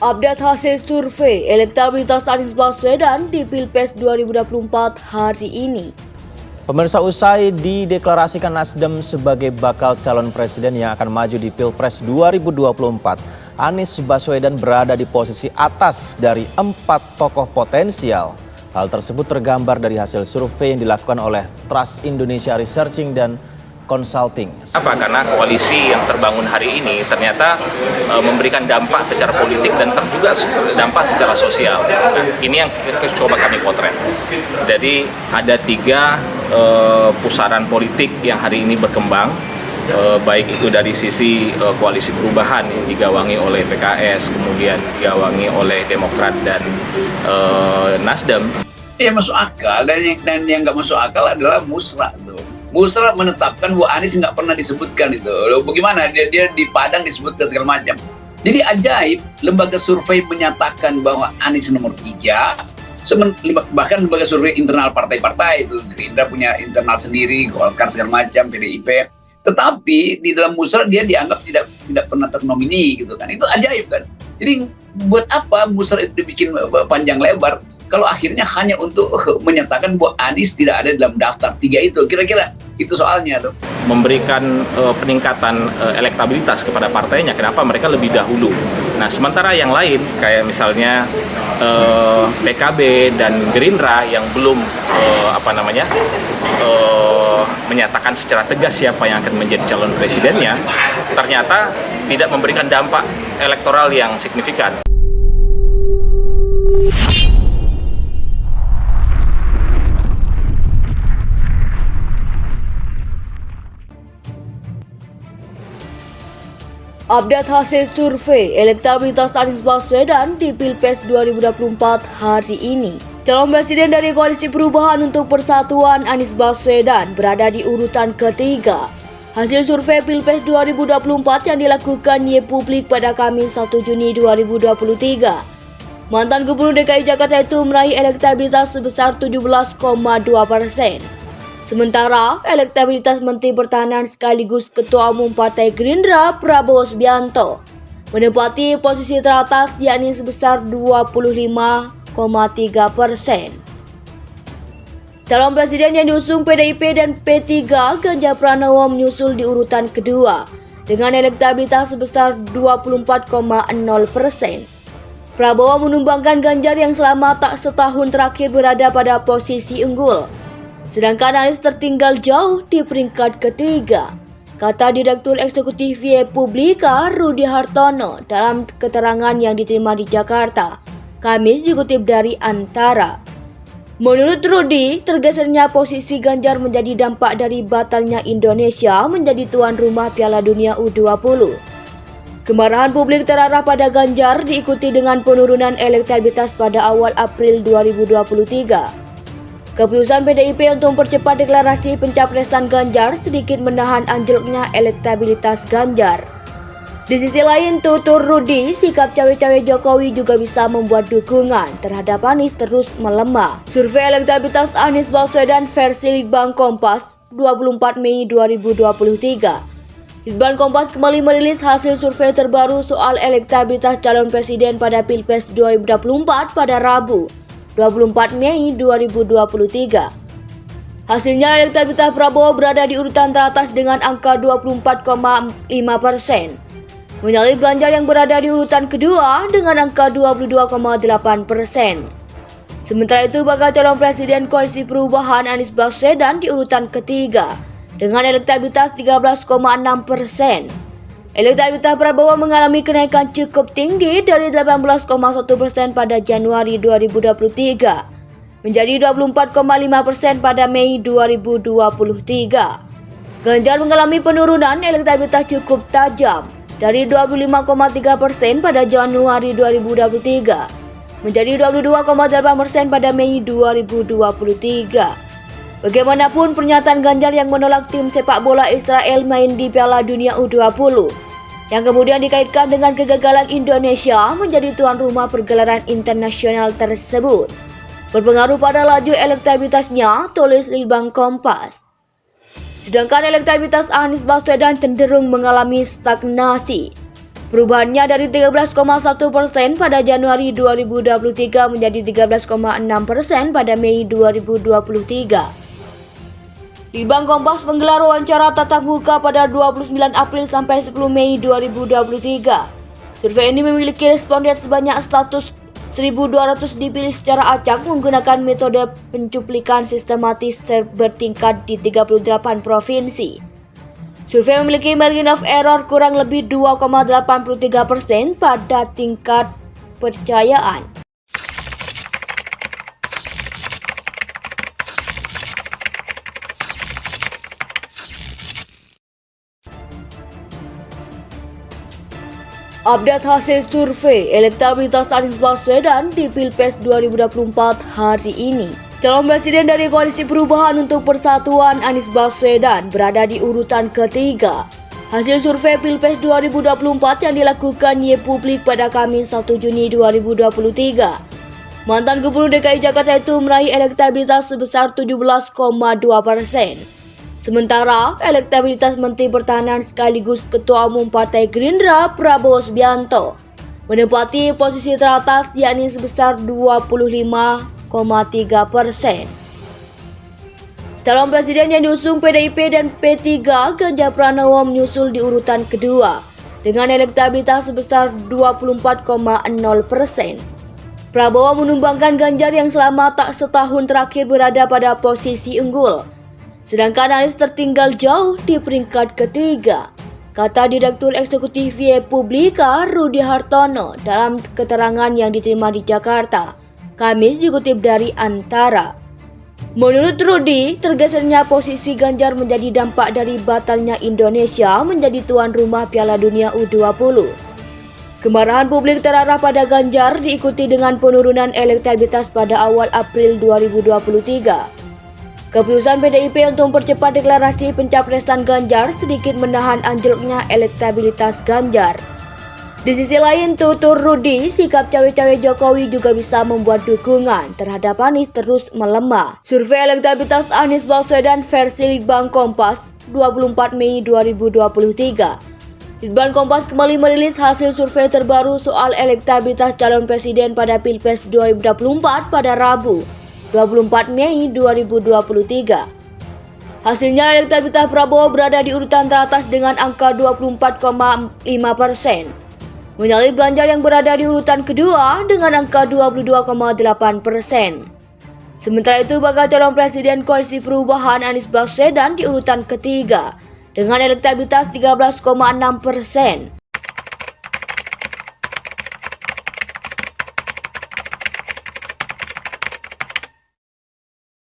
Update hasil survei elektabilitas Anies Baswedan di Pilpres 2024 hari ini. Pemirsa, usai dideklarasikan Nasdem sebagai bakal calon presiden yang akan maju di Pilpres 2024, Anies Baswedan berada di posisi atas dari 4 tokoh potensial. Hal tersebut tergambar dari hasil survei yang dilakukan oleh Trust Indonesia Researching dan Consulting. Apa? Karena koalisi yang terbangun hari ini ternyata memberikan dampak secara politik dan juga dampak secara sosial. Nah, ini yang coba kami potret. Jadi ada 3 pusaran politik yang hari ini berkembang, baik itu dari sisi koalisi perubahan yang digawangi oleh PKS, kemudian digawangi oleh Demokrat dan Nasdem. Ya masuk akal, dan yang nggak masuk akal adalah Musra tuh. Musra menetapkan bahwa Anies nggak pernah disebutkan itu. Loh, bagaimana dia di Padang disebutkan segala macam. Jadi ajaib, lembaga survei menyatakan bahwa Anies nomor 3, bahkan lembaga survei internal partai-partai itu, Gerindra punya internal sendiri, Golkar segala macam, PDIP. Tetapi di dalam Musra dia dianggap tidak pernah ternomini gitu kan. Itu ajaib kan. Jadi buat apa Musra itu dibikin panjang lebar kalau akhirnya hanya untuk menyatakan bahwa Anies tidak ada dalam daftar 3 itu. Kira-kira itu soalnya tuh. Memberikan peningkatan elektabilitas kepada partainya, kenapa mereka lebih dahulu. Nah, sementara yang lain kayak misalnya PKB dan Gerindra yang belum menyatakan secara tegas siapa yang akan menjadi calon presidennya, ternyata tidak memberikan dampak elektoral yang signifikan. Update hasil survei elektabilitas Anies Baswedan di Pilpres 2024 hari ini. Calon presiden dari Koalisi Perubahan untuk Persatuan Anies Baswedan berada di urutan ketiga. Hasil survei Pilpres 2024 yang dilakukan Publik pada Kamis 1 Juni 2023. Mantan Gubernur DKI Jakarta itu meraih elektabilitas sebesar 17,2%. Sementara elektabilitas Menteri Pertahanan sekaligus Ketua Umum Partai Gerindra Prabowo Subianto menempati posisi teratas yakni sebesar 25,3%. Calon presiden yang diusung PDIP dan P3 Ganjar Pranowo menyusul di urutan kedua dengan elektabilitas sebesar 24,0%. Prabowo menumbangkan Ganjar yang selama tak setahun terakhir berada pada posisi unggul. Sedangkan Anies tertinggal jauh di peringkat ketiga, kata Direktur Eksekutif Publika Rudy Hartono dalam keterangan yang diterima di Jakarta. Kamis dikutip dari Antara. Menurut Rudy, tergesernya posisi Ganjar menjadi dampak dari batalnya Indonesia menjadi tuan rumah Piala Dunia U20. Kemarahan publik terarah pada Ganjar diikuti dengan penurunan elektabilitas pada awal April 2023. Keputusan PDIP untuk mempercepat deklarasi pencapresan Ganjar sedikit menahan anjloknya elektabilitas Ganjar. Di sisi lain, tutur Rudy, sikap cawe-cawe Jokowi juga bisa membuat dukungan terhadap Anies terus melemah. Survei elektabilitas Anies Baswedan versi Litbang Kompas 24 Mei 2023. Litbang Kompas kembali merilis hasil survei terbaru soal elektabilitas calon presiden pada Pilpres 2024 pada Rabu 24 Mei 2023. Hasilnya elektabilitas Prabowo berada di urutan teratas dengan angka 24,5%. Menyalip Ganjar yang berada di urutan kedua dengan angka 22,8%. Sementara itu bakal calon presiden Koalisi Perubahan Anies Baswedan di urutan ketiga dengan elektabilitas 13,6%. Elektabilitas Prabowo mengalami kenaikan cukup tinggi dari 18,1% pada Januari 2023 menjadi 24,5% pada Mei 2023. Ganjar mengalami penurunan elektabilitas cukup tajam dari 25,3% pada Januari 2023 menjadi 22,8% pada Mei 2023. Bagaimanapun pernyataan Ganjar yang menolak tim sepak bola Israel main di Piala Dunia U20 yang kemudian dikaitkan dengan kegagalan Indonesia menjadi tuan rumah pergelaran internasional tersebut berpengaruh pada laju elektabilitasnya, tulis Litbang Kompas. Sedangkan elektabilitas Anies Baswedan cenderung mengalami stagnasi. Perubahannya dari 13,1% pada Januari 2023 menjadi 13,6% pada Mei 2023. Litbang Kompas menggelar wawancara tatap muka pada 29 April sampai 10 Mei 2023. Survei ini memiliki responden sebanyak 1.200 dipilih secara acak menggunakan metode pencuplikan sistematis bertingkat di 38 provinsi. Survei memiliki margin of error kurang lebih 2,83% pada tingkat percayaan. Update hasil survei elektabilitas Anies Baswedan di Pilpres 2024 hari ini. Calon presiden dari Koalisi Perubahan untuk Persatuan Anies Baswedan berada di urutan ketiga. Hasil survei Pilpres 2024 yang dilakukan YPublic pada Kamis 1 Juni 2023. Mantan Gubernur DKI Jakarta itu meraih elektabilitas sebesar 17,2%. Sementara elektabilitas Menteri Pertahanan sekaligus Ketua Umum Partai Gerindra Prabowo Subianto menempati posisi teratas yakni sebesar 25,3%. Calon presiden yang diusung PDIP dan P3 Ganjar Pranowo menyusul di urutan kedua dengan elektabilitas sebesar 24,0%. Prabowo menumbangkan Ganjar yang selama tak setahun terakhir berada pada posisi unggul. Sedangkan Anies tertinggal jauh di peringkat ketiga, kata Direktur Eksekutif YPublica Rudy Hartono dalam keterangan yang diterima di Jakarta. Kamis dikutip dari Antara. Menurut Rudy, tergesernya posisi Ganjar menjadi dampak dari batalnya Indonesia menjadi tuan rumah Piala Dunia U20. Kemarahan publik terarah pada Ganjar diikuti dengan penurunan elektabilitas pada awal April 2023. Keputusan PDIP untuk mempercepat deklarasi pencapresan Ganjar sedikit menahan anjloknya elektabilitas Ganjar. Di sisi lain, tutur Rudy, sikap cawe-cawe Jokowi juga bisa membuat dukungan terhadap Anies terus melemah. Survei elektabilitas Anies Baswedan versi Litbang Kompas 24 Mei 2023. Litbang Kompas kembali merilis hasil survei terbaru soal elektabilitas calon presiden pada Pilpres 2024 pada Rabu 24 Mei 2023. Hasilnya elektabilitas Prabowo berada di urutan teratas dengan angka 24,5%. Menyalip Ganjar yang berada di urutan kedua dengan angka 22,8%. Sementara itu bakal calon presiden Koalisi Perubahan Anies Baswedan di urutan ketiga dengan elektabilitas 13,6%.